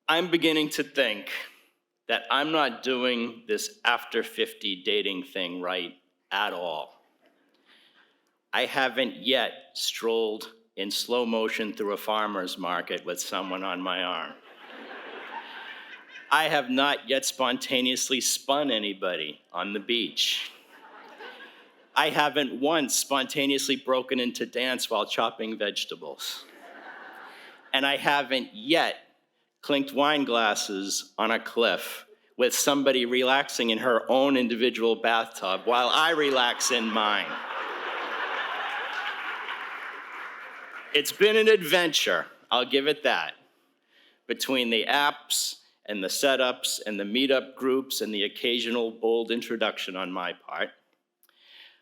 I'm beginning to think that I'm not doing this after 50 dating thing right at all. I haven't yet strolled in slow motion through a farmer's market with someone on my arm. I have not yet spontaneously spun anybody on the beach. I haven't once spontaneously broken into dance while chopping vegetables. And I haven't yet clinked wine glasses on a cliff with somebody relaxing in her own individual bathtub while I relax in mine. It's been an adventure, I'll give it that. Between the apps and the setups and the meetup groups and the occasional bold introduction on my part,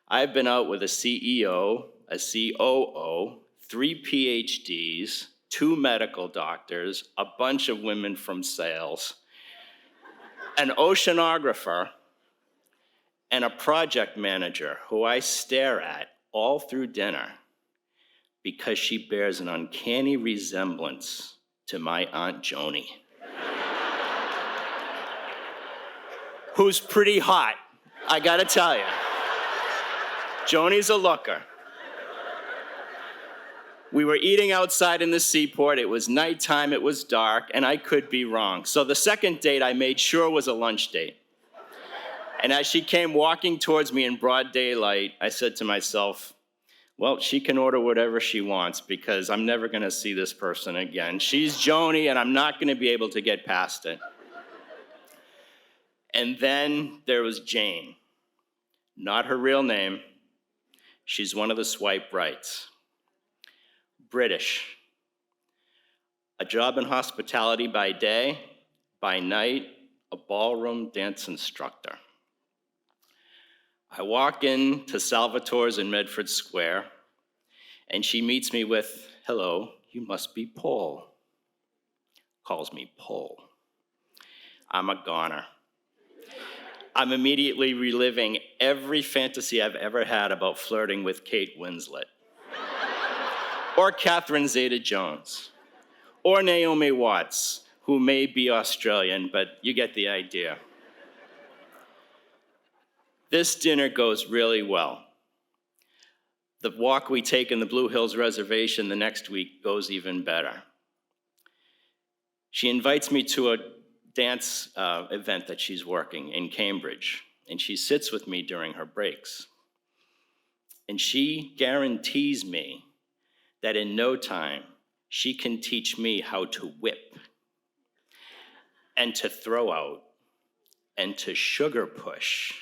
I've been out with a CEO, a COO, 3 PhDs, 2 medical doctors, a bunch of women from sales, an oceanographer, and a project manager who I stare at all through dinner because she bears an uncanny resemblance to my Aunt Joni, who's pretty hot, I gotta tell you. Joni's a looker. We were eating outside in the seaport. It was nighttime, it was dark, and I could be wrong. So the second date I made sure was a lunch date. And as she came walking towards me in broad daylight, I said to myself, well, she can order whatever she wants because I'm never gonna see this person again. She's Joni and I'm not gonna be able to get past it. And then there was Jane. Not her real name. She's one of the swipe rights. British. A job in hospitality by day, by night, a ballroom dance instructor. I walk in to Salvatore's in Medford Square, and she meets me with, hello, you must be Paul. Calls me Paul. I'm a goner. I'm immediately reliving every fantasy I've ever had about flirting with Kate Winslet, or Catherine Zeta-Jones, or Naomi Watts, who may be Australian, but you get the idea. This dinner goes really well. The walk we take in the Blue Hills Reservation the next week goes even better. She invites me to a dance event that she's working in Cambridge, and she sits with me during her breaks. And she guarantees me that in no time, she can teach me how to whip, and to throw out, and to sugar push.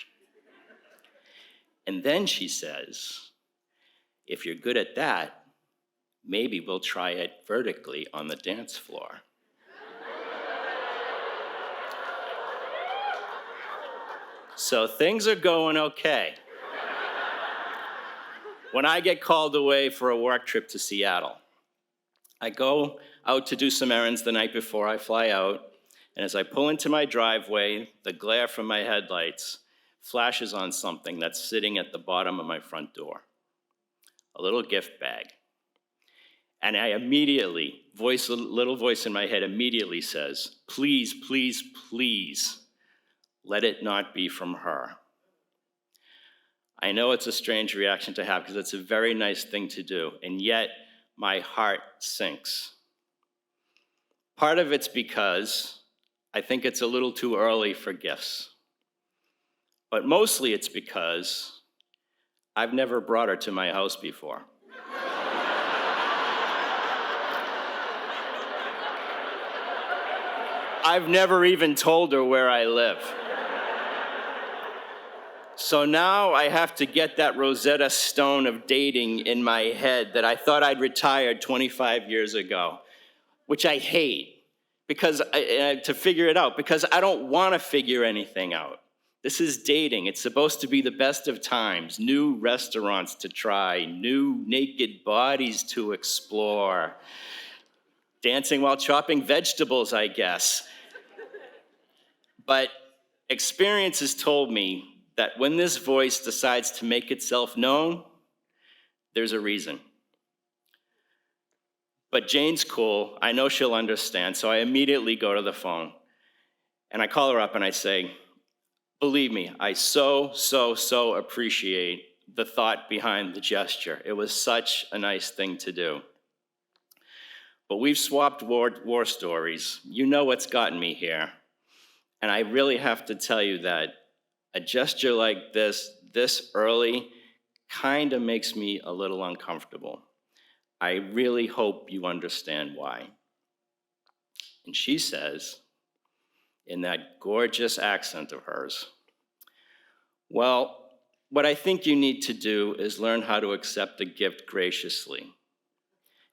And then she says, if you're good at that, maybe we'll try it vertically on the dance floor. So things are going okay. When I get called away for a work trip to Seattle, I go out to do some errands the night before I fly out, and as I pull into my driveway, the glare from my headlights flashes on something that's sitting at the bottom of my front door, a little gift bag. And I immediately, a little voice in my head immediately says, please, please, please, let it not be from her. I know it's a strange reaction to have because it's a very nice thing to do, and yet my heart sinks. Part of it's because I think it's a little too early for gifts. But mostly it's because I've never brought her to my house before. I've never even told her where I live. So now I have to get that Rosetta Stone of dating in my head that I thought I'd retired 25 years ago, which I hate because to figure it out, because I don't want to figure anything out. This is dating. It's supposed to be the best of times, new restaurants to try, new naked bodies to explore, dancing while chopping vegetables, I guess. But experience has told me that when this voice decides to make itself known, there's a reason. But Jane's cool. I know she'll understand. So I immediately go to the phone and I call her up and I say, believe me, I so appreciate the thought behind the gesture. It was such a nice thing to do. But we've swapped war stories. You know what's gotten me here. And I really have to tell you that a gesture like this early, kind of makes me a little uncomfortable. I really hope you understand why. And she says, in that gorgeous accent of hers, well, what I think you need to do is learn how to accept a gift graciously.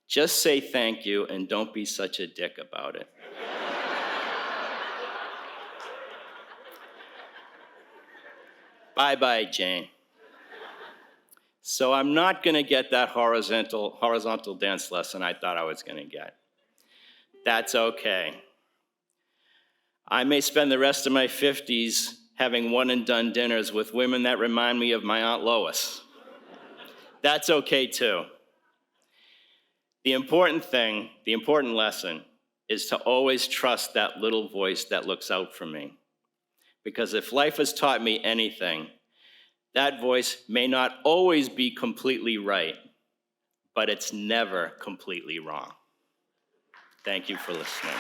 Just say thank you and don't be such a dick about it. Bye-bye, Jane. So I'm not gonna get that horizontal dance lesson I thought I was gonna get. That's okay. I may spend the rest of my 50s having one-and-done dinners with women that remind me of my Aunt Lois. That's okay too. The important lesson is to always trust that little voice that looks out for me. Because if life has taught me anything, that voice may not always be completely right, but it's never completely wrong. Thank you for listening.